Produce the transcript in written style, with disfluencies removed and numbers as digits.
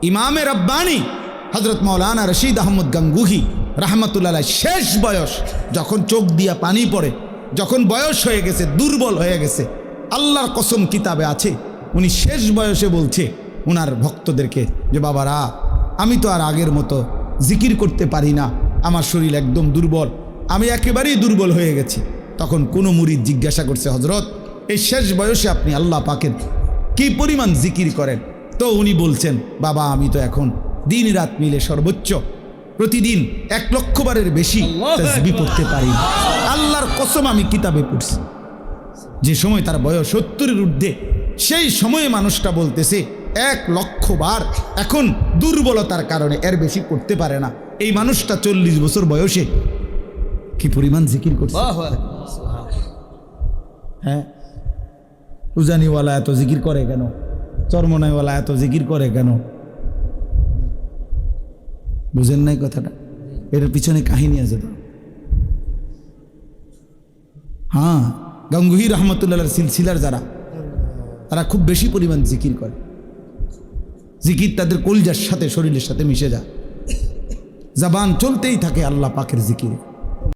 ইমামে রব্বানি হযরত মাওলানা রশিদ আহমদ গাঙ্গুহি রাহমাতুল্লাহ আলাইহি শেষ বয়স, যখন চোখ দিয়া পানি পড়ে, যখন বয়স হয়ে গেছে, দুর্বল হয়ে গেছে, আল্লাহর কসম কিতাবে আছে, উনি শেষ বয়সে বলছে উনার ভক্তদেরকে যে বাবারা, আমি তো আর আগের মতো জিকির করতে পারি না, আমার শরীর একদম দুর্বল, আমি একেবারেই দুর্বল হয়ে গেছি। তখন কোনো মুরিদ জিজ্ঞাসা করছে, হযরত এই শেষ বয়সে আপনি আল্লাহ পাকের কি পরিমাণ জিকির করেন? তো উনি বলছেন, বাবা আমি তো এখন দিন রাত মিলে সর্বোচ্চ প্রতিদিন 1,00,000 বারের বেশি তাসবিহ পড়তে পারি। আল্লাহর কসম আমি কিতাবে পড়ছি। যে সময় তার বয়স 70-এর ঊর্ধ্বে, সেই সময়ে মানুষটা বলতেছে 1,00,000 বার, এখন দুর্বলতার কারণে এর বেশি করতে পারে না। এই মানুষটা 40 বছর বয়সে কি পরিমাণ জিকির করছে। হ্যাঁ, উজানিওয়ালা এত জিকির করে কেন? চরমনাইওয়ালা এত জিকির করে কেন? বুঝেন নাই কথাটা? এর পিছনে কাহিনী আছে তো। হ্যাঁ, গাঙ্গুহি রহমতুল্লাহ সিলসিলার যারা, তারা খুব বেশি পরিমাণ জিকির করে। জিকির তাদের কলজার সাথে, শরীরের সাথে মিশে যায়, জবান চলতেই থাকে আল্লাহ পাকের জিকির।